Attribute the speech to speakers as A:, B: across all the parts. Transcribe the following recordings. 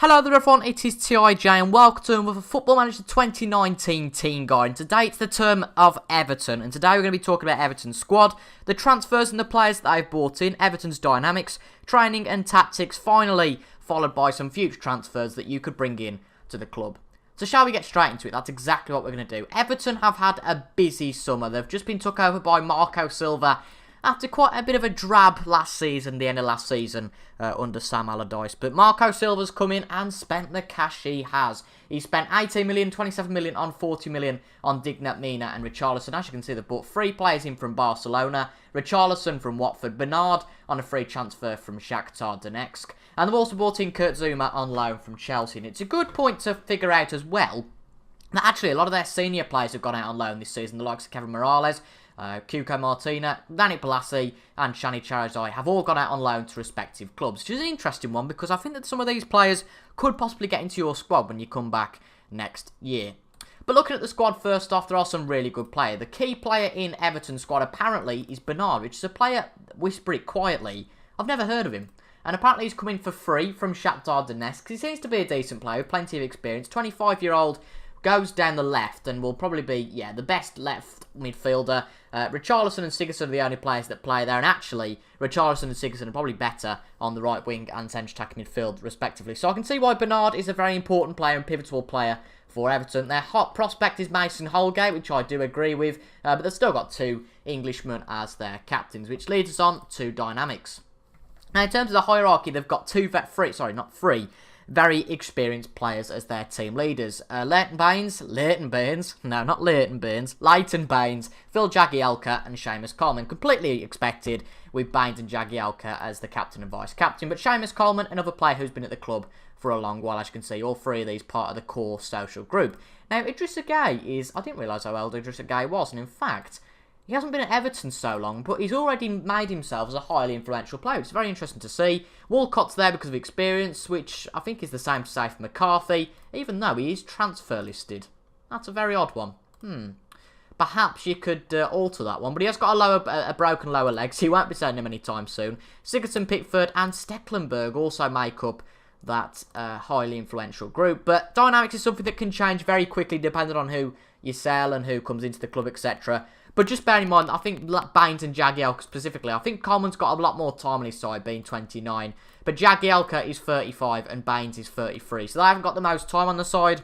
A: Hello there everyone, it is TIJ and welcome to another Football Manager 2019 Team Guide. And today it's the term of Everton, and today we're going to be talking about Everton's squad, the transfers and the players that they've brought in, Everton's dynamics, training and tactics, finally followed by some future transfers that you could bring in to the club. So shall we get straight into it? That's exactly what we're going to do. Everton have had a busy summer. They've just been took over by Marco Silva after quite a bit of a drab last season, the end of last season, under Sam Allardyce. But Marco Silva's come in and spent the cash he has. He spent 18 million, 27 million on 40 million on Digne, Mina and Richarlison. As you can see, they've bought 3 players in from Barcelona, Richarlison from Watford, Bernard on a free transfer from Shakhtar Donetsk, and they've also bought in Kurt Zouma on loan from Chelsea. And it's a good point to figure out as well that actually a lot of their senior players have gone out on loan this season. The likes of Kevin Morales, Cuco Martina, Danik Balassi and Shani Charazai have all gone out on loan to respective clubs, which is an interesting one because I think that some of these players could possibly get into your squad when you come back next year. But looking at the squad first off, there are some really good players. The key player in Everton's squad apparently is Bernard, which is a player, whisper it quietly, I've never heard of him. And apparently he's coming for free from Shakhtar Donetsk. He seems to be a decent player with plenty of experience. 25-year-old, goes down the left and will probably be, the best left midfielder. Richarlison and Sigurdsson are the only players that play there, and actually, Richarlison and Sigurdsson are probably better on the right wing and centre attacking midfield, respectively. So I can see why Bernard is a very important player and pivotal player for Everton. Their hot prospect is Mason Holgate, which I do agree with, but they've still got 2 Englishmen as their captains, which leads us on to dynamics. Now, in terms of the hierarchy, they've got 3 very experienced players as their team leaders. Leighton Baines, Phil Jagielka and Seamus Coleman. Completely expected with Baines and Jagielka as the captain and vice-captain. But Seamus Coleman, another player who's been at the club for a long while, as you can see, all 3 of these part of the core social group. Now, Idrissa Gueye is, I didn't realise how old Idrissa Gueye was, and in fact, he hasn't been at Everton so long, but he's already made himself as a highly influential player. It's very interesting to see. Walcott's there because of experience, which I think is the same to say for McCarthy, even though he is transfer listed. That's a very odd one. Perhaps you could alter that one, but he has got a broken lower leg, so you won't be selling him anytime soon. Sigurdsson, Pickford and Stecklenburg also make up that highly influential group, but dynamics is something that can change very quickly depending on who you sell and who comes into the club, etc. But just bear in mind, I think Baines and Jagielka specifically, I think Coleman's got a lot more time on his side, being 29. But Jagielka is 35 and Baines is 33. So they haven't got the most time on the side.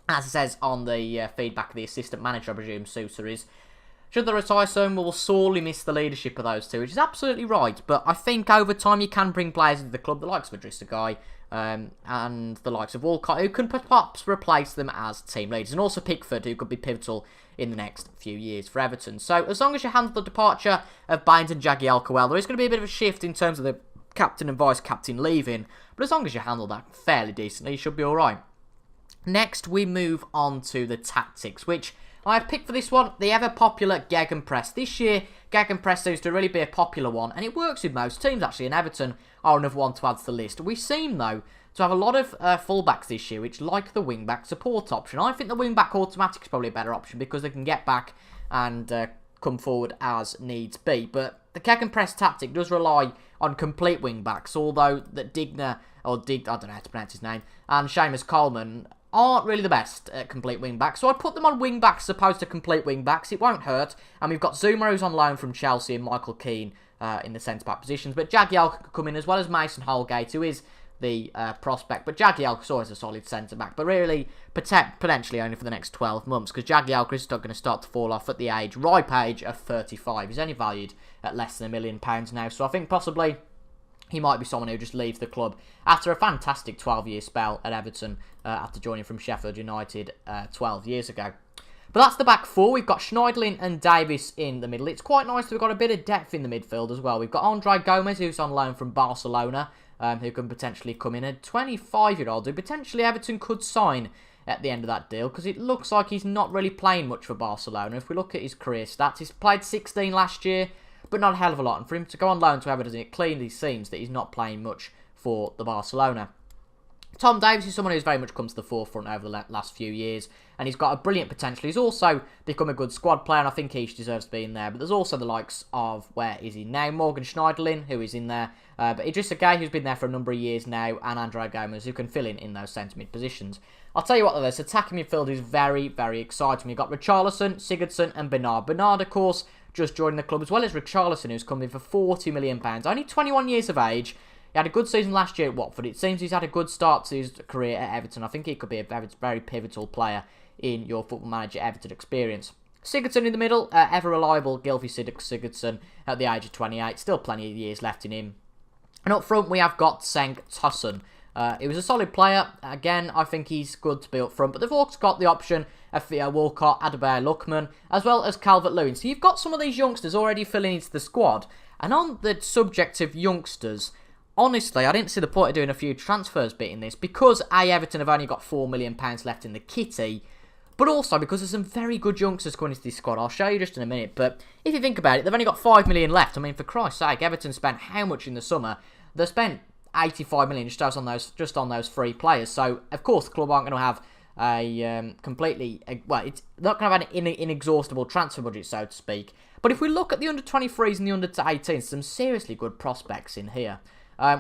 A: As it says on the feedback of the assistant manager, I presume Sousa is. Should they retire soon, we'll sorely miss the leadership of those 2, which is absolutely right. But I think over time you can bring players into the club, the likes of Idrissa Gueye and the likes of Walcott, who can perhaps replace them as team leaders. And also Pickford, who could be pivotal in the next few years for Everton. So as long as you handle the departure of Baines and Jagielka well, there is going to be a bit of a shift in terms of the captain and vice-captain leaving. But as long as you handle that fairly decently, you should be alright. Next, we move on to the tactics, which I have picked for this one, the ever-popular Gegenpress. This year, Gegenpress seems to really be a popular one, and it works with most teams, actually, and Everton are another one to add to the list. We seem, though, to have a lot of fullbacks this year, which like the wing-back support option. I think the wing-back automatic is probably a better option, because they can get back and come forward as needs be. But the Gegenpress tactic does rely on complete wing-backs, although that I don't know how to pronounce his name, and Seamus Coleman aren't really the best at complete wing-backs, so I'd put them on wing-backs as opposed to complete wing-backs. It won't hurt, and we've got Zouma, who's on loan from Chelsea, and Michael Keane in the centre-back positions, but Jagielka could come in as well as Mason Holgate, who is the prospect, but Jagielka's always a solid centre-back, but really potentially only for the next 12 months, because Jagielka is still going to start to fall off at the ripe age of 35. He's only valued at less than £1 million now, so I think possibly he might be someone who just leaves the club after a fantastic 12-year spell at Everton after joining from Sheffield United 12 years ago. But that's the back 4. We've got Schneiderlin and Davis in the middle. It's quite nice that we've got a bit of depth in the midfield as well. We've got Andre Gomez, who's on loan from Barcelona, who can potentially come in. A 25-year-old who potentially Everton could sign at the end of that deal, because it looks like he's not really playing much for Barcelona. If we look at his career stats, he's played 16 last year, but not a hell of a lot. And for him to go on loan to Everton, it clearly seems that he's not playing much for the Barcelona. Tom Davies is someone who's very much come to the forefront over the last few years, and he's got a brilliant potential. He's also become a good squad player, and I think he deserves to be in there. But there's also the likes of, where is he now? Morgan Schneiderlin, who is in there. But Idrissa Gueye, who's been there for a number of years now, and Andre Gomes, who can fill in those centre mid positions. I'll tell you what, though, this attacking midfield is very, very exciting. You've got Richarlison, Sigurdsson, and Bernard. Bernard, of course, just joining the club, as well as Richarlison, who's come in for £40 million. Only 21 years of age. He had a good season last year at Watford. It seems he's had a good start to his career at Everton. I think he could be a very pivotal player in your Football Manager Everton experience. Sigurdsson in the middle, ever reliable Gylfi Sigurdsson at the age of 28. Still plenty of years left in him. And up front, we have got Cenk Tosun. He was a solid player. Again, I think he's good to be up front. But they've also got the option of Theo Walcott, Adebayo Lookman, as well as Calvert-Lewin. So you've got some of these youngsters already filling into the squad. And on the subject of youngsters, honestly, I didn't see the point of doing a few transfers beating this, because Everton have only got £4 million left in the kitty, but also because there's some very good youngsters going into this squad. I'll show you just in a minute, but if you think about it, they've only got £5 million left. I mean, for Christ's sake, Everton spent how much in the summer? They spent £85 million just on those 3 players. So, of course, the club aren't going to have a it's not going to have an inexhaustible transfer budget, so to speak. But if we look at the under-23s and the under-18s, some seriously good prospects in here.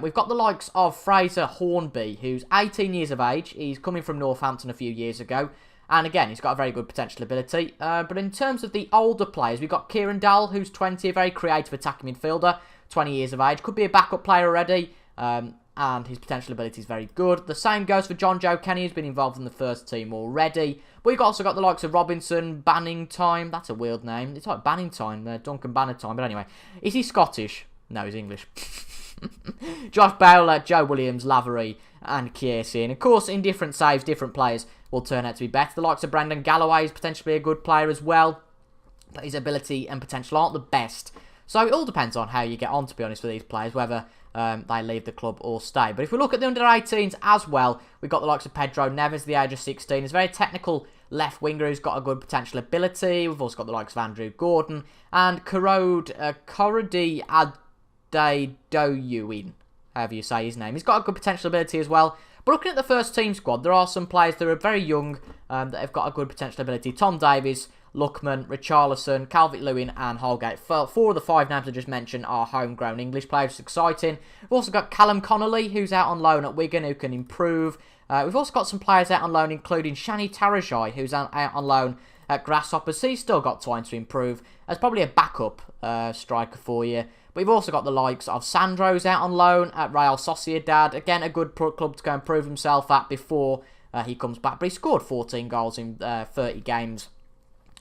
A: We've got the likes of Fraser Hornby, who's 18 years of age. He's coming from Northampton a few years ago. And again, he's got a very good potential ability. But in terms of the older players, we've got Kieran Dowell, who's 20, a very creative attacking midfielder, 20 years of age. Could be a backup player already. And his potential ability is very good. The same goes for John Joe Kenny, who's been involved in the first team already. But we've also got the likes of Robinson, Banningtime. That's a weird name. It's like Banningtime, Duncan Bannatyne. But anyway, is he Scottish? No, he's English. Josh Bowler, Joe Williams, Lavery, and Kiersey. And of course, in different saves, different players will turn out to be better. The likes of Brendan Galloway is potentially a good player as well, but his ability and potential aren't the best. So it all depends on how you get on, to be honest, with these players, whether they leave the club or stay. But if we look at the under-18s as well, we've got the likes of Pedro Neves, the age of 16. He's a very technical left winger who's got a good potential ability. We've also got the likes of Andrew Gordon and Korodi Adedoyuin, however you say his name. He's got a good potential ability as well. But looking at the first team squad, there are some players that are very young that have got a good potential ability. Tom Davies, Lookman, Richarlison, Calvert-Lewin and Holgate. 4 of the 5 names I just mentioned are homegrown English players. It's exciting. We've also got Callum Connolly, who's out on loan at Wigan, who can improve. We've also got some players out on loan, including Shani Tarajai, who's out on loan at Grasshoppers. He's still got time to improve as probably a backup striker for you. But we've also got the likes of Sandro's out on loan at Real Sociedad. Again, a good club to go and prove himself at before he comes back. But he scored 14 goals in 30 games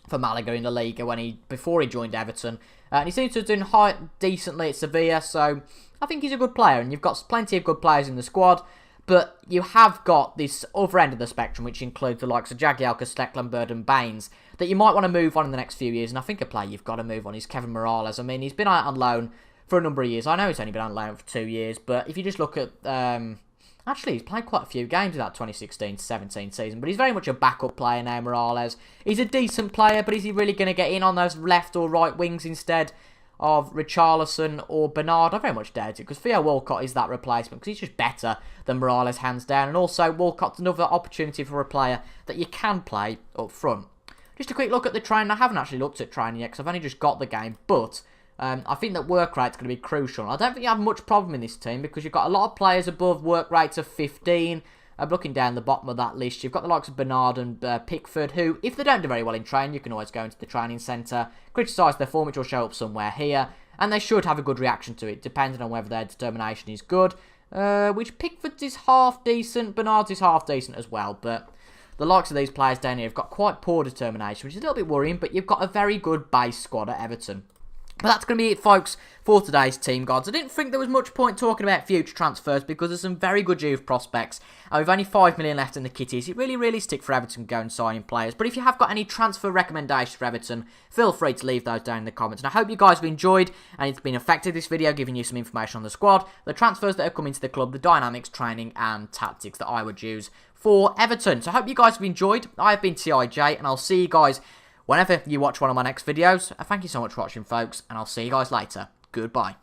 A: for Malaga in the Liga before he joined Everton. And he seems to have done decently at Sevilla. So I think he's a good player. And you've got plenty of good players in the squad. But you have got this other end of the spectrum, which includes the likes of Jagielka, Stecklenburg and Baines, that you might want to move on in the next few years. And I think a player you've got to move on is Kevin Morales. I mean, he's been out on loan for a number of years. I know he's only been on loan for 2 years, but if you just look at... actually, he's played quite a few games in that 2016-17 season, but he's very much a backup player now, Morales. He's a decent player, but is he really going to get in on those left or right wings instead of Richarlison or Bernard? I very much doubt it, because Theo Walcott is that replacement, because he's just better than Morales, hands down. And also, Walcott's another opportunity for a player that you can play up front. Just a quick look at the training. I haven't actually looked at training yet, because I've only just got the game, but I think that work rate's going to be crucial. I don't think you have much problem in this team, because you've got a lot of players above work rates of 15. Looking down the bottom of that list, you've got the likes of Bernard and Pickford, who, if they don't do very well in training, you can always go into the training centre, criticise their form, which will show up somewhere here, and they should have a good reaction to it, depending on whether their determination is good. Which Pickford's is half decent, Bernard's is half decent as well, but the likes of these players down here have got quite poor determination, which is a little bit worrying, but you've got a very good base squad at Everton. But that's going to be it, folks, for today's team guides. I didn't think there was much point talking about future transfers, because there's some very good youth prospects. And we've only 5 million left in the kitty. Is it really realistic for Everton to go and sign in players? But if you have got any transfer recommendations for Everton, feel free to leave those down in the comments. And I hope you guys have enjoyed and it's been effective, this video, giving you some information on the squad, the transfers that have come into the club, the dynamics, training and tactics that I would use for Everton. So I hope you guys have enjoyed. I've been TIJ, and I'll see you guys whenever you watch one of my next videos. Thank you so much for watching, folks, and I'll see you guys later. Goodbye.